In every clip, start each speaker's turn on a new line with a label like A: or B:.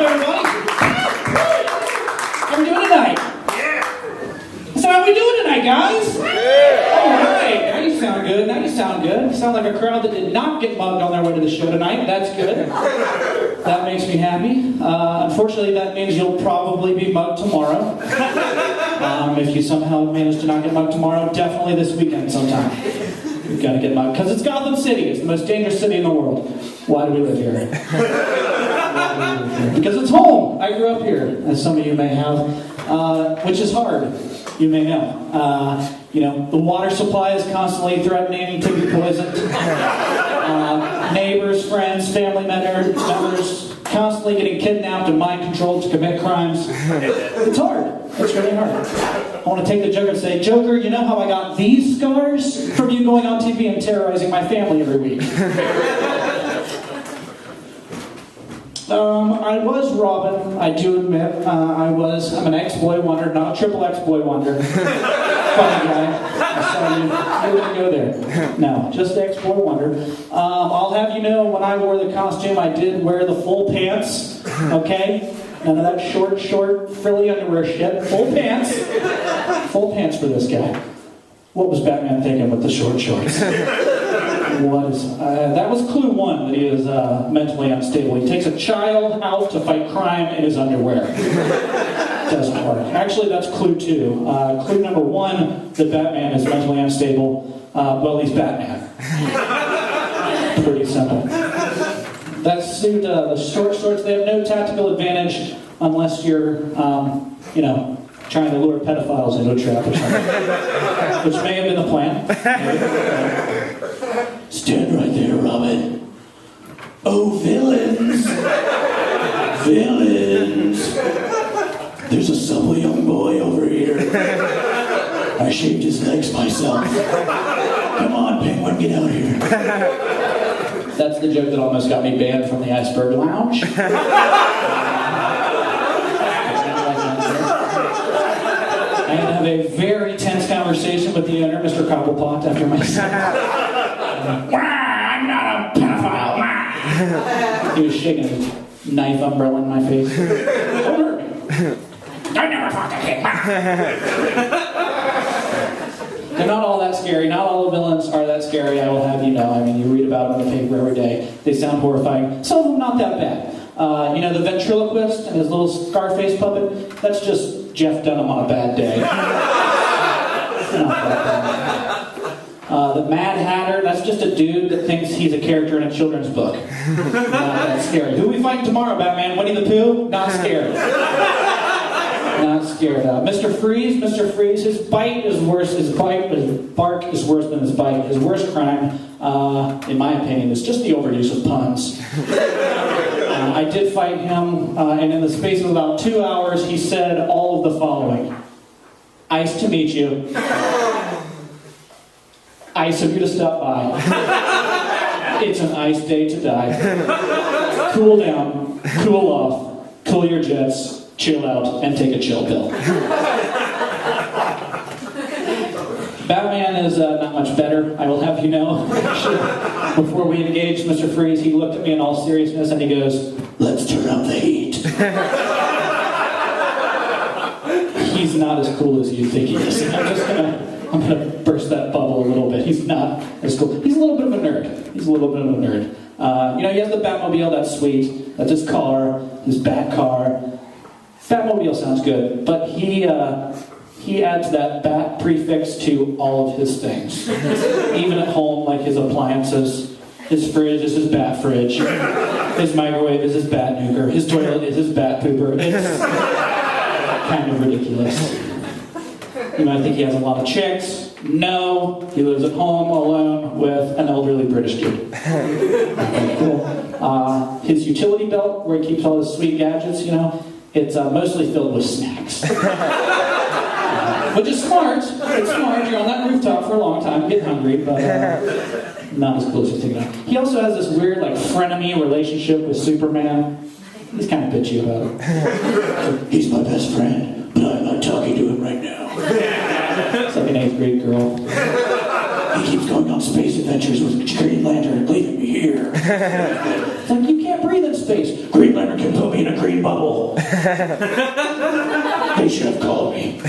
A: everybody. How we doing tonight? Yeah. So how we doing tonight, guys? Yeah. All right. Now you sound good. Now you sound good. You sound like a crowd that did not get mugged on their way to the show tonight. That's good. That makes me happy. Unfortunately, that means you'll probably be mugged tomorrow. If you somehow manage to not get mugged tomorrow, definitely this weekend sometime. You've got to get mugged. Because it's Gotham City. It's the most dangerous city in the world. Why do we live here? Because it's home. I grew up here, as some of you may have, which is hard. You may know. The water supply is constantly threatening to be poisoned. Neighbors, friends, family members, constantly getting kidnapped and mind controlled to commit crimes. It's hard. It's really hard. I want to take the Joker and say, Joker, you know how I got these scars? From you going on TV and terrorizing my family every week. I was Robin, I do admit. I'm an ex-boy wonder, not a triple ex-boy wonder. Funny guy. I saw you didn't go there. No, just ex-boy wonder. I'll have you know, when I wore the costume, I did wear the full pants, okay? None of that short, frilly underwear shit. Full pants. Full pants for this guy. What was Batman thinking with the short shorts? That was clue one, that he is mentally unstable. He takes a child out to fight crime in his underwear. Doesn't work. Actually, that's clue two. Clue number one, that Batman is mentally unstable. Well, he's Batman. Pretty simple. That suit, the short shorts, they have no tactical advantage unless you're, trying to lure pedophiles into a trap or something. Which may have been the plan. Stand right there, Robin. Oh, villains! Villains! There's a supple young boy over here. I shaved his legs myself. Come on, Penguin, get out here. That's the joke that almost got me banned from the Iceberg Lounge. I had to have a very tense conversation with the owner, Mr. Cobblepot, after my son. I'm not a pedophile. He was shaking a knife umbrella in my face. Don't hurt me. I never fought that kid. They're not all that scary. Not all the villains are that scary, I will have you know. I mean, you read about them in the paper every day. They sound horrifying. Some of them not that bad. The ventriloquist and his little Scarface puppet, that's just Jeff Dunham on a bad day. The Mad Hatter, that's just a dude that thinks he's a character in a children's book. Not that scary. Who are we fighting tomorrow, Batman? Winnie the Pooh? Not scared. Not scared. Mr. Freeze, his bite is worse. His bark is worse than his bite. His worst crime, in my opinion, is just the overuse of puns. I did fight him, and in the space of about 2 hours, he said all of the following. Ice to meet you. Ice of you to stop by. It's an ice day to die. Cool down, cool off, cool your jets, chill out, and take a chill pill. Batman is not much better, I will have you know. Before we engaged Mr. Freeze, he looked at me in all seriousness and he goes, "Let's turn up the heat." He's not as cool as you think he is. I'm gonna burst that bubble a little bit. He's not as cool. He's a little bit of a nerd. He has the Batmobile, that's sweet. That's his car, his Bat car. Batmobile sounds good, but he adds that Bat prefix to all of his things. Even at home, like his appliances. His fridge is his Bat fridge. His microwave is his Bat nuker. His toilet is his Bat pooper. It's kind of ridiculous. You might think he has a lot of chicks. No, he lives at home alone with an elderly British dude. Okay, cool. His utility belt, where he keeps all his sweet gadgets, it's mostly filled with snacks. Which is smart. It's smart. You're on that rooftop for a long time, get hungry, but not as cool as you think about. He also has this weird, frenemy relationship with Superman. He's kind of bitchy about it. He's my best friend, but I'm not talking to him right now. It's like an 8th grade girl. He keeps going on space adventures with Green Lantern and leaving me here. It's like, you can't breathe in space. face. Green Lantern can put me in a green bubble. They should have called me.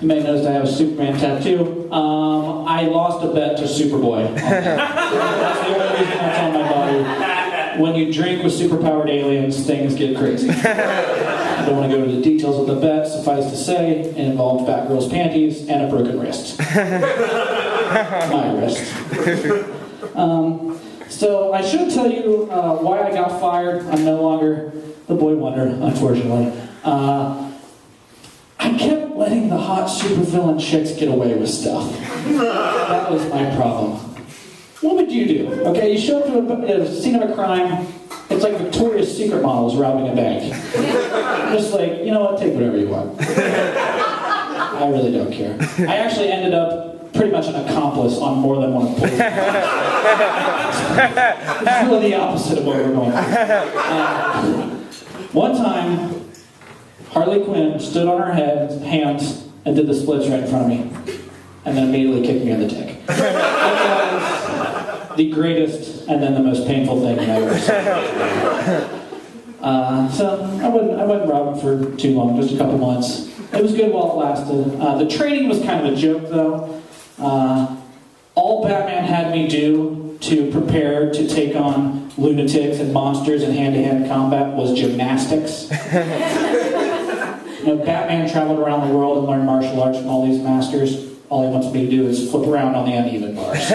A: You may notice I have a Superman tattoo. I lost a bet to Superboy. That's the only reason that's on my body. When you drink with superpowered aliens, things get crazy. I don't want to go into the details of the bet. Suffice to say, it involved Batgirl's panties and a broken wrist. My wrist. So I should tell you why I got fired. I'm no longer the boy wonder, unfortunately. I kept letting the hot supervillain chicks get away with stuff. That was my problem. What would you do? Okay, you show up to a scene of a crime. It's like Victoria's Secret models robbing a bank. Just like, you know what, take whatever you want. I really don't care. I actually ended up pretty much an accomplice on more than one occasion. It's really the opposite of what we're going for. One time, Harley Quinn stood on her hands and did the splits right in front of me, and then immediately kicked me on the dick. It was the greatest and then the most painful thing I've ever seen. So I wouldn't rob him for too long, just a couple months. It was good while it lasted. The training was kind of a joke, though. All Batman had me do to prepare to take on lunatics and monsters in hand-to-hand combat was gymnastics. You know, Batman traveled around the world and learned martial arts from all these masters. All he wants me to do is flip around on the uneven bars.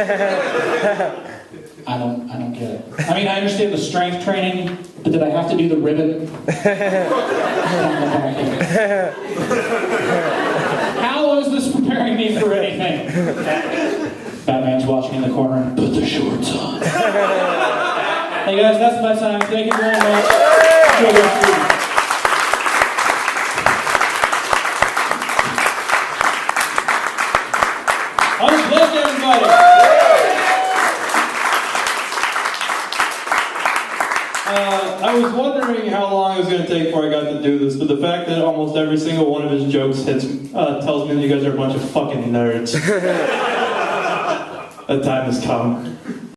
A: I don't get it. I mean, I understand the strength training, but did I have to do the ribbon? How is this preparing me for anything? Batman's watching in the corner. Put the shorts on. Hey guys, that's my time. Thank you very much. Enjoy your food. Unplug everybody.
B: I was wondering how long it was going to take before I got to do this, but the fact that almost every single one of his jokes tells me that you guys are a bunch of fucking nerds. That time has come.